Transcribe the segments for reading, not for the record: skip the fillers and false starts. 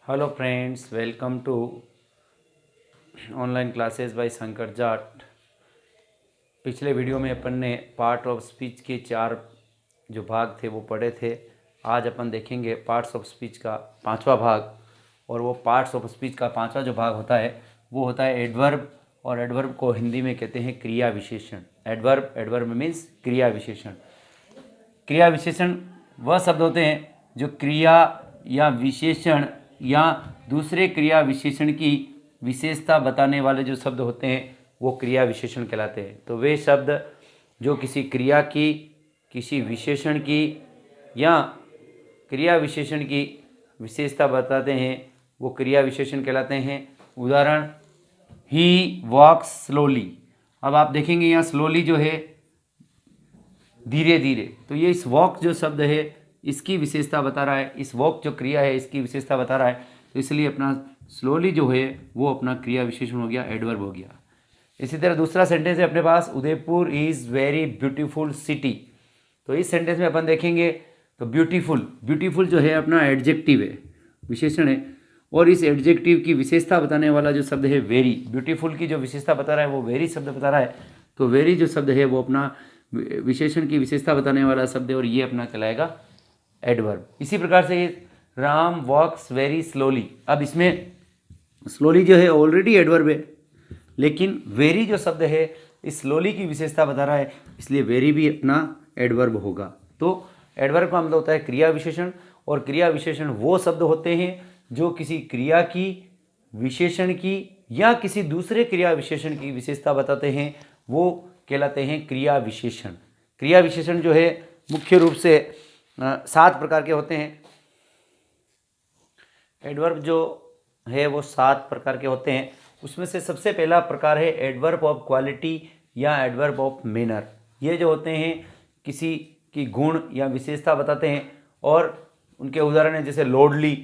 Hello friends, welcome to online classes by Shankar Jat. पिछले video में अपन ने पार्ट ऑफ स्पीच के 4 जो भाग थे वो पढ़े थे। आज अपन देखेंगे पार्ट्स ऑफ स्पीच का 5वां भाग। और वो पार्ट्स ऑफ स्पीच का 5वां जो भाग होता है वो होता है एडवर्ब। और एडवर्ब को हिंदी में कहते हैं क्रिया विशेषण। एडवर्ब मीन्स क्रिया विशेषण। क्रिया विशेषण वह शब्द होते हैं जो क्रिया या विशेषण या दूसरे क्रिया विशेषण की विशेषता बताने वाले जो शब्द होते हैं वो क्रिया विशेषण कहलाते हैं। तो वे शब्द जो किसी क्रिया की, किसी विशेषण की या क्रिया विशेषण की विशेषता बताते हैं वो क्रिया विशेषण कहलाते हैं। उदाहरण, ही वॉक्स स्लोली। अब आप देखेंगे यहाँ स्लोली जो है धीरे धीरे, तो ये इस वॉक जो शब्द है इसकी विशेषता बता रहा है। इस वॉक जो क्रिया है इसकी विशेषता बता रहा है, तो इसलिए अपना स्लोली जो है वो अपना क्रिया विशेषण हो गया, एडवर्ब हो गया। इसी तरह दूसरा सेंटेंस है अपने पास, Udaipur is very beautiful city. तो इस सेंटेंस में अपन देखेंगे तो ब्यूटीफुल जो है अपना एडजेक्टिव है, विशेषण है। और इस एडजेक्टिव की विशेषता बताने वाला जो शब्द है वेरी, ब्यूटीफुल की जो विशेषता बता रहा है वो वेरी शब्द बता रहा है। तो वेरी जो शब्द है वो अपना विशेषण की विशेषता बताने वाला शब्द है और ये अपना कहलाएगा एडवर्ब। इसी प्रकार से राम वॉक्स वेरी स्लोली। अब इसमें स्लोली जो है ऑलरेडी एडवर्ब है, लेकिन वेरी जो शब्द है इस स्लोली की विशेषता बता रहा है, इसलिए वेरी भी अपना एडवर्ब होगा। तो एडवर्ब का मतलब होता है क्रिया विशेषण। और क्रिया विशेषण वो शब्द होते हैं जो किसी क्रिया की, विशेषण की या किसी दूसरे क्रिया विशेषण की विशेषता बताते हैं, वो कहलाते हैं क्रिया विशेषण। क्रिया विशेषण जो है मुख्य रूप से 7 प्रकार के होते हैं। एडवर्ब जो है वो 7 प्रकार के होते हैं। उसमें से सबसे पहला प्रकार है एडवर्ब ऑफ क्वालिटी या एडवर्ब ऑफ मैनर। ये जो होते हैं किसी की गुण या विशेषता बताते हैं और उनके उदाहरण हैं जैसे लोडली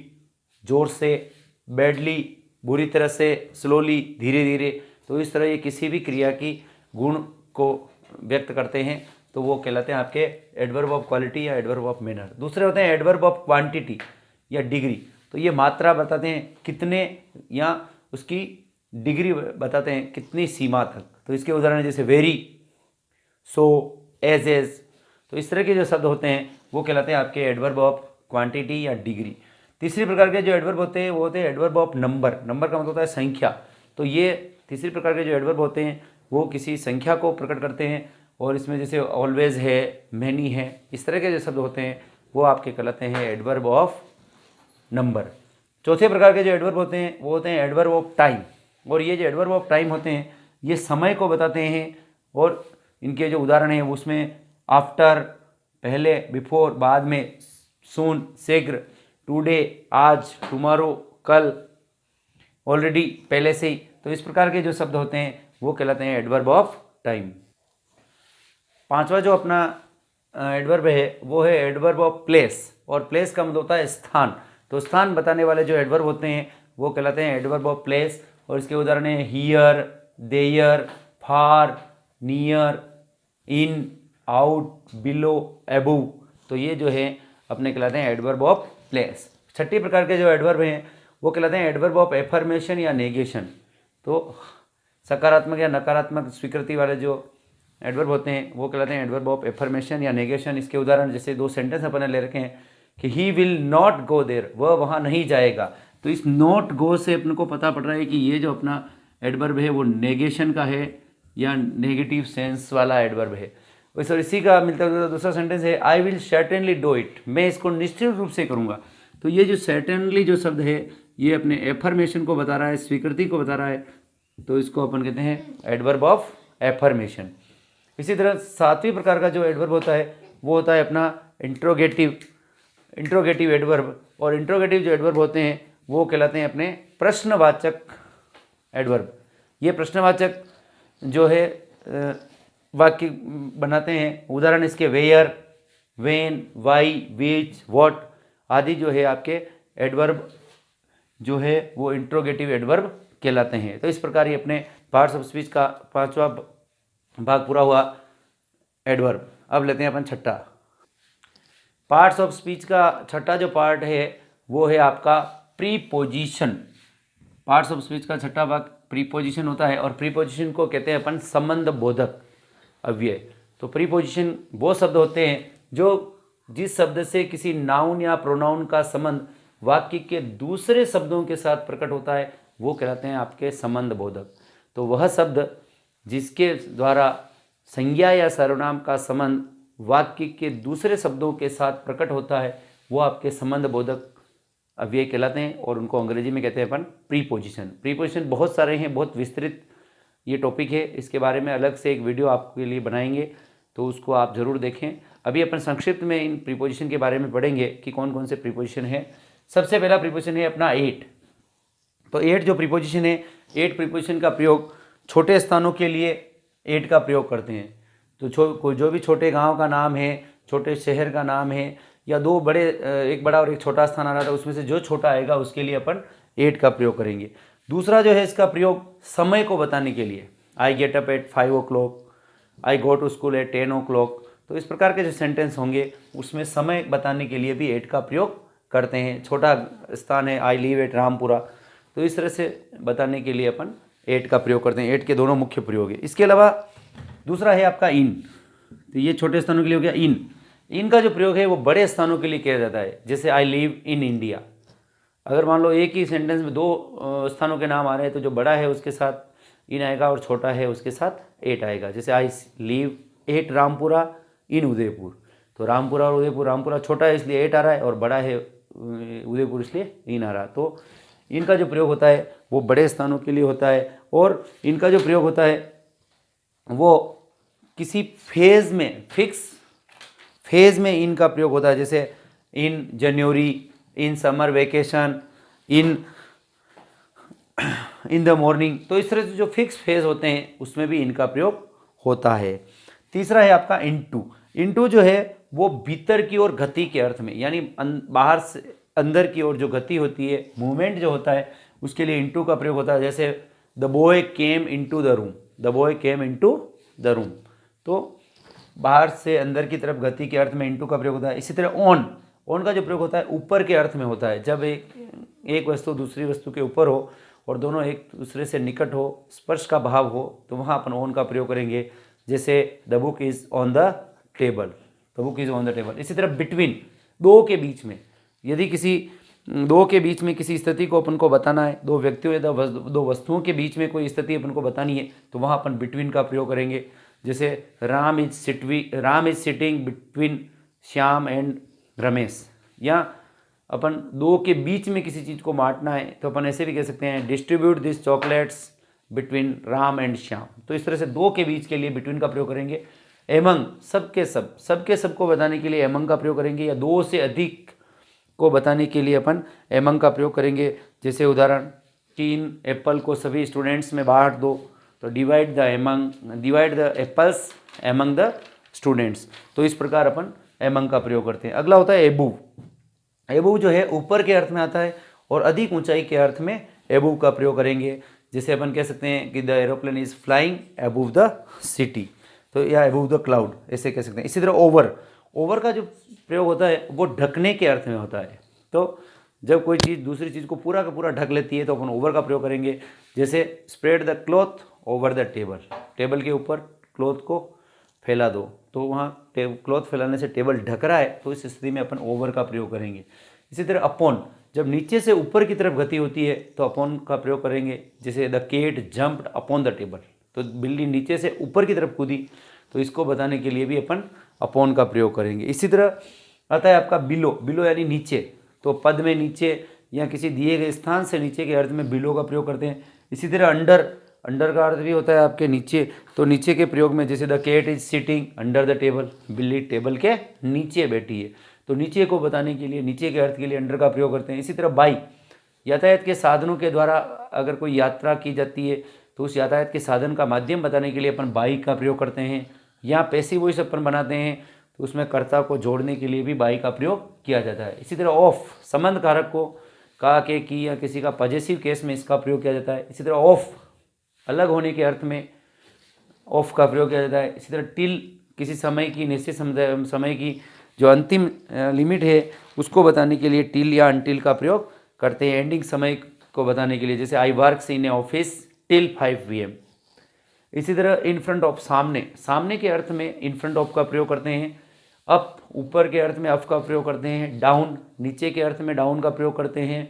जोर से, बैडली बुरी तरह से, स्लोली धीरे धीरे। तो इस तरह ये किसी भी क्रिया की गुण को व्यक्त करते हैं, तो वो कहलाते हैं आपके एडवर्ब ऑफ क्वालिटी या एडवर्ब ऑफ मैनर। दूसरे होते हैं एडवर्ब ऑफ क्वांटिटी या डिग्री। तो ये मात्रा बताते हैं कितने, या उसकी डिग्री बताते हैं कितनी सीमा तक। तो इसके उदाहरण जैसे वेरी, सो, एज। तो इस तरह के जो शब्द होते हैं वो कहलाते हैं आपके एडवर्ब ऑफ क्वांटिटी या डिग्री। तीसरी प्रकार के जो एडवर्ब होते हैं वो होते हैं एडवर्ब ऑफ नंबर। नंबर का मतलब होता है संख्या। तो ये तीसरी प्रकार के जो एडवर्ब होते हैं वो किसी संख्या को प्रकट करते हैं। और इसमें जैसे ऑलवेज है, मैनी है, इस तरह के जो शब्द होते हैं वो आपके कहलाते हैं एडवर्ब ऑफ नंबर। चौथे प्रकार के जो एडवर्ब होते हैं वो होते हैं एडवर्ब ऑफ टाइम। और ये जो एडवर्ब ऑफ टाइम होते हैं ये समय को बताते हैं। और इनके जो उदाहरण हैं उसमें आफ्टर पहले, बिफोर बाद में, सून शीघ्र, टुडे आज, टुमारो कल, ऑलरेडी पहले से ही। तो इस प्रकार के जो शब्द होते हैं वो कहलाते हैं एडवर्ब ऑफ टाइम। 5वां जो अपना एडवर्ब है वो है एडवर्ब ऑफ प्लेस। और प्लेस का मतलब होता है स्थान। तो स्थान बताने वाले जो एडवर्ब होते हैं वो कहलाते हैं एडवर्ब ऑफ प्लेस। और इसके उदाहरण हैं here, there, far, near, in, out, below, above. तो ये जो है अपने कहलाते हैं एडवर्ब ऑफ प्लेस। छठी प्रकार के जो एडवर्ब हैं वो कहलाते हैं एडवर्ब ऑफ एफर्मेशन या नेगेशन। तो सकारात्मक या नकारात्मक स्वीकृति वाले जो एडवर्ब होते हैं वो कहलाते हैं एडवर्ब ऑफ एफर्मेशन या नेगेशन। इसके उदाहरण जैसे 2 सेंटेंस अपन ने ले रखे हैं कि he will not go there, वह वहाँ नहीं जाएगा। तो इस नॉट गो से अपन को पता पड़ रहा है कि ये जो अपना एडवर्ब है वो नेगेशन का है या नेगेटिव सेंस वाला एडवर्ब है। और इसी का मिलता जुलता दूसरा सेंटेंस है I will certainly do it, मैं इसको निश्चित रूप से करूँगा। तो ये जो सर्टेनली जो शब्द है ये अपने एफर्मेशन को बता रहा है, स्वीकृति को बता रहा है। तो इसको अपन कहते हैं एडवर्ब ऑफ एफर्मेशन। इसी तरह 7वीं प्रकार का जो एडवर्ब होता है वो होता है अपना इंट्रोगेटिव एडवर्ब। और इंट्रोगेटिव जो एडवर्ब होते हैं वो कहलाते हैं अपने प्रश्नवाचक एडवर्ब। ये प्रश्नवाचक जो है वाक्य बनाते हैं। उदाहरण इसके where, when, why, which, what आदि जो है आपके एडवर्ब जो है वो इंट्रोगेटिव एडवर्ब कहलाते हैं। तो इस प्रकार ये अपने पार्ट्स ऑफ स्पीच का 5वां भाग पूरा हुआ एडवर्ब। अब लेते हैं अपन छठा। पार्ट्स ऑफ स्पीच का छठा जो पार्ट है वो है आपका प्रीपोजिशन। पार्ट्स ऑफ स्पीच का छठा भाग प्रीपोजिशन होता है और प्रीपोजिशन को कहते हैं अपन संबंध बोधक अव्यय। तो प्रीपोजिशन वो शब्द होते हैं जो जिस शब्द से किसी नाउन या प्रोनाउन का संबंध वाक्य के दूसरे शब्दों के साथ प्रकट होता है वो कहलाते हैं आपके संबंध बोधक। तो वह शब्द जिसके द्वारा संज्ञा या सर्वनाम का संबंध वाक्य के दूसरे शब्दों के साथ प्रकट होता है वो आपके संबंध बोधक अव्यय कहलाते हैं और उनको अंग्रेजी में कहते हैं अपन प्रीपोजिशन। प्रीपोजिशन बहुत सारे हैं, बहुत विस्तृत ये टॉपिक है, इसके बारे में अलग से एक वीडियो आपके लिए बनाएंगे तो उसको आप ज़रूर देखें। अभी अपन संक्षिप्त में इन प्रीपोजिशन के बारे में पढ़ेंगे कि कौन कौन से प्रीपोजिशन है। सबसे पहला प्रीपोजिशन है अपना एट। तो एट जो प्रीपोजिशन है, एट प्रीपोजिशन का प्रयोग छोटे स्थानों के लिए एट का प्रयोग करते हैं। तो जो भी छोटे गांव का नाम है, छोटे शहर का नाम है या दो बड़े, एक बड़ा और एक छोटा स्थान आ रहा था, उसमें से जो छोटा आएगा उसके लिए अपन एट का प्रयोग करेंगे। दूसरा जो है इसका प्रयोग समय को बताने के लिए, I get up at 5 o'clock, I go to school at 10 o'clock। तो इस प्रकार के जो सेंटेंस होंगे उसमें समय बताने के लिए भी एट का प्रयोग करते हैं। छोटा स्थान है, आई लिव एट रामपुरा, तो इस तरह से बताने के लिए अपन एट का प्रयोग करते हैं। एट के दोनों मुख्य प्रयोग है। इसके अलावा दूसरा है आपका इन। तो ये छोटे स्थानों के लिए हो गया इन। इन का जो प्रयोग है वो बड़े स्थानों के लिए किया जाता है, जैसे आई लिव इन इंडिया। अगर मान लो एक ही सेंटेंस में दो स्थानों के नाम आ रहे हैं तो जो बड़ा है उसके साथ इन आएगा और छोटा है उसके साथ एट आएगा। जैसे आई लिव एट रामपुरा इन उदयपुर। तो रामपुरा और उदयपुर, रामपुरा छोटा है इसलिए एट आ रहा है और बड़ा है उदयपुर इसलिए इन आ रहा है। तो इनका जो प्रयोग होता है वो बड़े स्थानों के लिए होता है और इनका जो प्रयोग होता है वो किसी फेज में, फिक्स फेज में इनका प्रयोग होता है। जैसे in January, in summer vacation, in the morning. तो इस तरह से जो फिक्स फेज होते हैं उसमें भी इनका प्रयोग होता है। तीसरा है आपका इनटू। इनटू जो है वो भीतर की ओर गति के अर्थ में, यानी बाहर से अंदर की ओर जो गति होती है, मूवमेंट जो होता है, उसके लिए इनटू का प्रयोग होता है। जैसे the boy came into the room, the boy came into the room. तो बाहर से अंदर की तरफ गति के अर्थ में इनटू का प्रयोग होता है। इसी तरह ऑन, ऑन का जो प्रयोग होता है ऊपर के अर्थ में होता है। जब एक वस्तु दूसरी वस्तु के ऊपर हो और दोनों एक दूसरे से निकट हो, स्पर्श का भाव हो, तो वहाँ अपन ऑन का प्रयोग करेंगे। जैसे the book is on the table, the book is on the table. इसी तरह बिटवीन, दो के बीच में, यदि किसी दो के बीच में किसी स्थिति को अपन को बताना है, दो व्यक्तियों या दो वस्तुओं के बीच में कोई स्थिति अपन को बतानी है, तो वहाँ अपन बिटवीन का प्रयोग करेंगे। जैसे Ram is sitting between Shyam and Ramesh. या अपन दो के बीच में किसी चीज़ को बांटना है तो अपन ऐसे भी कह सकते हैं distribute this chocolates between Ram and Shyam. तो इस तरह से दो के बीच के लिए बिटवीन का प्रयोग करेंगे। एमंग, सबके सब को बताने के लिए एमंग का प्रयोग करेंगे। या दो से अधिक को बताने के लिए अपन एमंग का प्रयोग करेंगे। जैसे उदाहरण, 3 एप्पल को सभी स्टूडेंट्स में बांट दो, तो divide the apples among the students. तो इस प्रकार अपन एमंग का प्रयोग करते हैं। अगला होता है एबूव। एबूव जो है ऊपर के अर्थ में आता है और अधिक ऊंचाई के अर्थ में एबूव का प्रयोग करेंगे। जैसे अपन कह सकते हैं कि the aeroplane is flying above the city, तो या एबूव द क्लाउड ऐसे कह सकते हैं। इसी तरह ओवर का जो प्रयोग होता है वो ढकने के अर्थ में होता है। तो जब कोई चीज़ दूसरी चीज़ को पूरा का पूरा ढक लेती है तो अपन ओवर का प्रयोग करेंगे। जैसे spread the cloth over the table, table के ऊपर क्लॉथ को फैला दो, तो वहाँ क्लॉथ फैलाने से टेबल ढक रहा है, तो इस स्थिति में अपन ओवर का प्रयोग करेंगे। इसी तरह अपॉन, जब नीचे से ऊपर की तरफ गति होती है तो अपॉन का प्रयोग करेंगे। जैसे the cat jumped upon the table, तो बिल्ली नीचे से ऊपर की तरफ कूदी, तो इसको बताने के लिए भी अपन अपॉन का प्रयोग करेंगे। इसी तरह आता है आपका बिलो। बिलो यानी नीचे, तो पद में नीचे या किसी दिए गए स्थान से नीचे के अर्थ में बिलो का प्रयोग करते हैं। इसी तरह अंडर का अर्थ भी होता है आपके नीचे, तो नीचे के प्रयोग में जैसे the cat is sitting under the table, बिल्ली टेबल के नीचे बैठी है, तो नीचे को बताने के लिए नीचे के अर्थ के लिए अंडर का प्रयोग करते हैं। इसी तरह बाई, यातायात के साधनों के द्वारा अगर कोई यात्रा की जाती है तो उस यातायात के साधन का माध्यम बताने के लिए अपन बाई का प्रयोग करते हैं। या पैसिव वॉइस अपन बनाते हैं तो उसमें कर्ता को जोड़ने के लिए भी बाई का प्रयोग किया जाता है। इसी तरह ऑफ, संबंध कारक को का, के, की या किसी का पॉजेसिव केस में इसका प्रयोग किया जाता है। इसी तरह ऑफ, अलग होने के अर्थ में ऑफ का प्रयोग किया जाता है। इसी तरह टिल, किसी समय की निश्चित समय की जो अंतिम लिमिट है उसको बताने के लिए टिल या अनटिल का प्रयोग करते हैं एंडिंग समय को बताने के लिए, जैसे I works in a office till 5 PM। इसी तरह इन फ्रंट ऑफ, सामने, सामने के अर्थ में इन फ्रंट ऑफ का प्रयोग करते हैं। अप, ऊपर के अर्थ में अप का प्रयोग करते हैं। डाउन, नीचे के अर्थ में डाउन का प्रयोग करते हैं।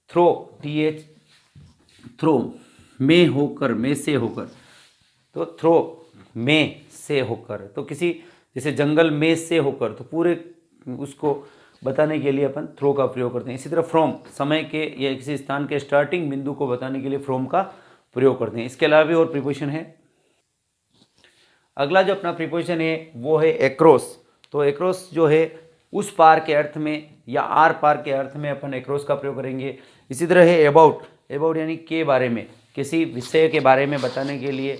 थ्रो, TH, थ्रो, में होकर, में से होकर, तो थ्रो में से होकर, तो किसी जैसे जंगल में से होकर, तो पूरे उसको बताने के लिए अपन थ्रो का प्रयोग करते हैं। इसी तरह फ्रॉम, समय के या किसी स्थान के स्टार्टिंग बिंदु को बताने के लिए फ्रॉम का प्रयोग करते हैं। इसके अलावा भी और प्रीपोजिशन है। अगला जो अपना प्रीपोजिशन है वो है एक्रॉस। तो एक्रॉस जो है उस पार के अर्थ में या आर पार के अर्थ में अपन एक्रॉस का प्रयोग करेंगे। इसी तरह है अबाउट, अबाउट यानी के बारे में, किसी विषय के बारे में बताने के लिए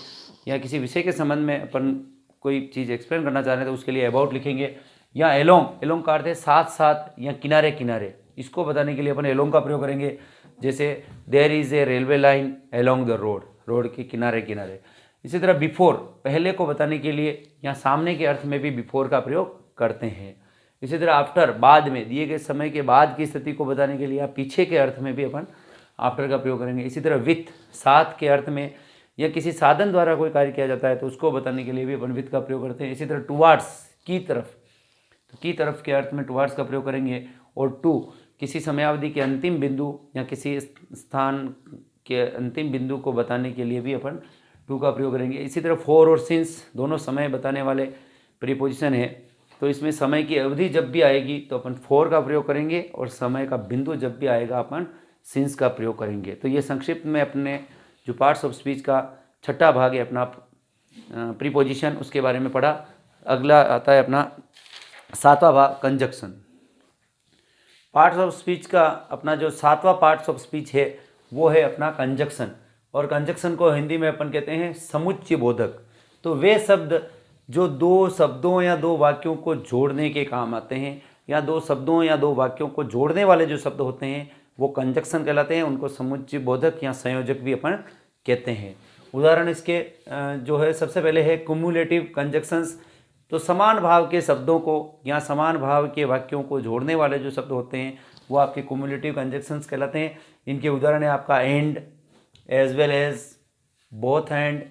या किसी विषय के संबंध में अपन कोई चीज़ एक्सप्लेन करना चाह रहे हैं तो उसके लिए अबाउट लिखेंगे। या एलोंग, एलोंग का अर्थ है साथ साथ या किनारे किनारे, इसको बताने के लिए अपन एलोंग का प्रयोग करेंगे। जैसे there is a railway line along the road, road के किनारे किनारे। इसी तरह बिफोर, पहले को बताने के लिए या सामने के अर्थ में भी बिफोर का प्रयोग करते हैं। इसी तरह आफ्टर, बाद में, दिए गए समय के बाद की स्थिति को बताने के लिए या पीछे के अर्थ में भी अपन आफ्टर का प्रयोग करेंगे। इसी तरह विथ, साथ के अर्थ में या किसी साधन द्वारा कोई कार्य किया जाता है तो उसको बताने के लिए भी अपन विथ का प्रयोग करते हैं। इसी तरह टुवार्ड्स, की तरफ, तो की तरफ के अर्थ में टुवार्ड्स का प्रयोग करेंगे। और टू, किसी समयावधि के अंतिम बिंदु या किसी स्थान के अंतिम बिंदु को बताने के लिए भी अपन टू का प्रयोग करेंगे। इसी तरह फॉर और सिंस, दोनों समय बताने वाले प्रीपोजिशन है। तो इसमें समय की अवधि जब भी आएगी तो अपन फॉर का प्रयोग करेंगे और समय का बिंदु जब भी आएगा अपन सिंस का प्रयोग करेंगे। तो ये संक्षिप्त में अपने जो पार्ट्स ऑफ स्पीच का छठा भाग है अपना प्रीपोजिशन, उसके बारे में पढ़ा। अगला आता है अपना सातवां भाग, कंजक्शन। पार्ट्स ऑफ स्पीच का अपना जो सातवां पार्ट्स ऑफ स्पीच है वो है अपना कंजक्शन। और कंजक्शन को हिंदी में अपन कहते हैं समुच्चय बोधक। तो वे शब्द जो दो शब्दों या दो वाक्यों को जोड़ने के काम आते हैं, या दो शब्दों या दो वाक्यों को जोड़ने वाले जो शब्द होते हैं वो कंजक्शन कहलाते हैं। उनको समुच्चय बोधक या संयोजक भी अपन कहते हैं। उदाहरण इसके जो है, सबसे पहले है कुमुलेटिव कंजक्शंस। तो समान भाव के शब्दों को या समान भाव के वाक्यों को जोड़ने वाले जो शब्द होते हैं वो आपके कुमुलेटिव कंजक्शंस कहलाते हैं। इनके उदाहरण है आपका and, as well as, both and,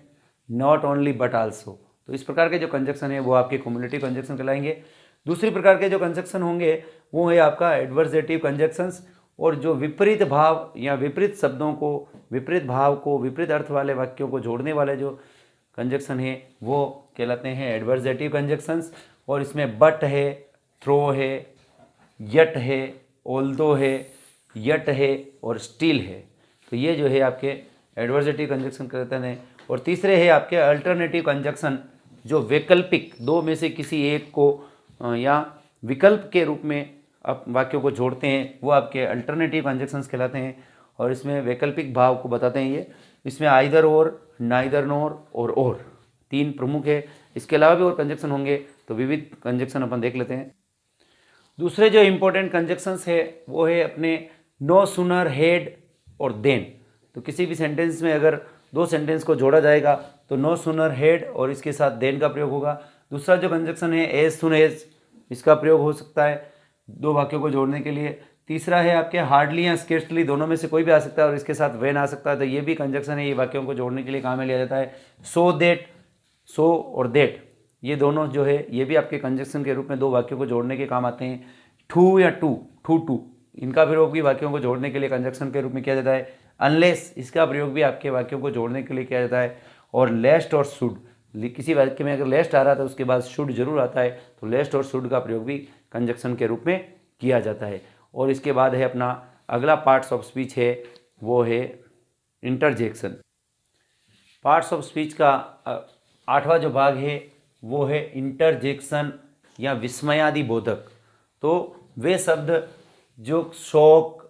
not only but also. तो इस प्रकार के जो कंजक्शन है वो आपके कुमुलेटिव कंजक्शन कहलाएंगे। दूसरी प्रकार के जो कंजक्शन होंगे वो है आपका एडवर्सेटिव कंजक्शंस। और जो विपरीत भाव या विपरीत शब्दों को, विपरीत भाव को, विपरीत अर्थ वाले वाक्यों को जोड़ने वाले जो कंजक्शन है वो कहलाते हैं एडवर्सेटिव कंजक्शंस। और इसमें बट है, थ्रो है, यट है, ऑल्दो है, यट है और स्टिल है। तो ये जो है आपके एडवर्सेटिव कंजक्शन कहते हैं। और तीसरे है आपके अल्टरनेटिव कंजक्शन, जो वैकल्पिक, दो में से किसी एक को या विकल्प के रूप में आप वाक्यों को जोड़ते हैं, वो आपके अल्टरनेटिव कंजक्शंस कहलाते हैं। और इसमें वैकल्पिक भाव को बताते हैं ये। इसमें आइदर और, नाइदर नोर और तीन प्रमुख है। इसके अलावा भी और कंजक्शन होंगे, तो विविध कंजक्शन अपन देख लेते हैं। दूसरे जो इंपॉर्टेंट कंजक्शंस है वो है अपने नो सूनर, हेड और देन। तो किसी भी सेंटेंस में अगर दो सेंटेंस को जोड़ा जाएगा तो नो सूनर, हेड और इसके साथ देन का प्रयोग होगा। दूसरा जो कंजक्शन है एज सुन एज, इसका प्रयोग हो सकता है दो वाक्यों को जोड़ने के लिए। तीसरा है आपके हार्डली या स्केर्सली, दोनों में से कोई भी आ सकता है और इसके साथ वेन आ सकता है। तो ये भी कंजक्शन है, ये वाक्यों को जोड़ने के लिए काम में लिया जाता है। सो दैट, सो और दैट, ये दोनों जो है ये भी आपके कंजक्शन के रूप में दो वाक्यों को जोड़ने के काम आते हैं। टू या टू, टू, इनका प्रयोग भी वाक्यों को जोड़ने के लिए कंजक्शन के रूप में किया जाता है। अनलेस, इसका प्रयोग भी आपके वाक्यों को जोड़ने के लिए किया जाता है। और लेस्ट और शुड, किसी वाक्य में अगर लेस्ट आ रहा था उसके बाद शुड जरूर आता है, तो लेस्ट और शुड का प्रयोग भी कंजक्शन के रूप में किया जाता है। और इसके बाद है अपना अगला पार्ट्स ऑफ स्पीच है वो है इंटरजेक्शन। पार्ट्स ऑफ स्पीच का आठवां जो भाग है वो है इंटरजेक्शन या विस्मयादि बोधक। तो वे शब्द जो शोक,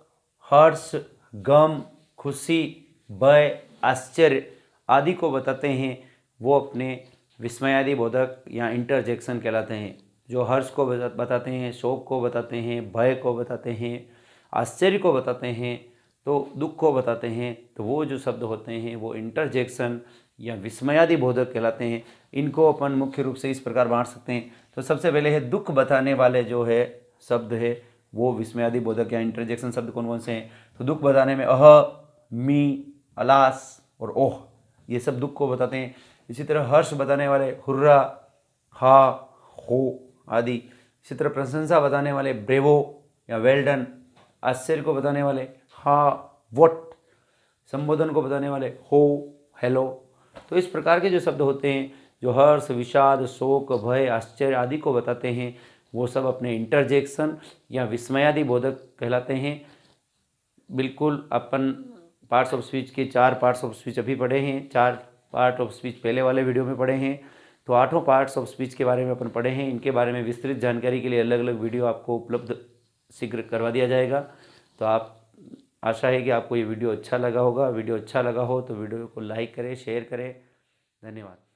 हर्ष, गम, खुशी, भय, आश्चर्य आदि को बताते हैं वो अपने विस्मयादि बोधक या इंटरजेक्शन कहलाते हैं। जो हर्ष को बताते हैं, शोक को बताते हैं, भय को बताते हैं, आश्चर्य को बताते हैं, तो दुख को बताते हैं, तो वो जो शब्द होते हैं वो इंटरजेक्शन या विस्मयादि बोधक कहलाते हैं। इनको अपन मुख्य रूप से इस प्रकार बांट सकते हैं। तो सबसे पहले है दुख बताने वाले जो है शब्द है वो विस्मयादि बोधक या इंटरजेक्शन शब्द कौन कौन से हैं। तो दुख बताने में अह, मी, अलास और ओह, ये सब दुख को बताते हैं। इसी तरह हर्ष बताने वाले हुर्रा, हा, हो आदि। इसी तरह प्रशंसा बताने वाले ब्रेवो या वेल डन। आश्चर्य को बताने वाले हा, वॉट। संबोधन को बताने वाले हो, हेलो। तो इस प्रकार के जो शब्द होते हैं जो हर्ष, विषाद, शोक, भय, आश्चर्य आदि को बताते हैं, वो सब अपने इंटरजेक्शन या विस्मयादि बोधक कहलाते हैं। बिल्कुल अपन पार्ट्स ऑफ स्पीच के 4 पार्ट्स ऑफ स्पीच अभी पढ़े हैं, 4 पार्ट ऑफ स्पीच पहले वाले वीडियो में पढ़े हैं। तो 8 पार्ट्स ऑफ स्पीच के बारे में अपन पढ़े हैं। इनके बारे में विस्तृत जानकारी के लिए अलग अलग वीडियो आपको उपलब्ध शीघ्र करवा दिया जाएगा। तो आप आशा है कि आपको ये वीडियो अच्छा लगा होगा। वीडियो अच्छा लगा हो तो वीडियो को लाइक करें, शेयर करें। धन्यवाद।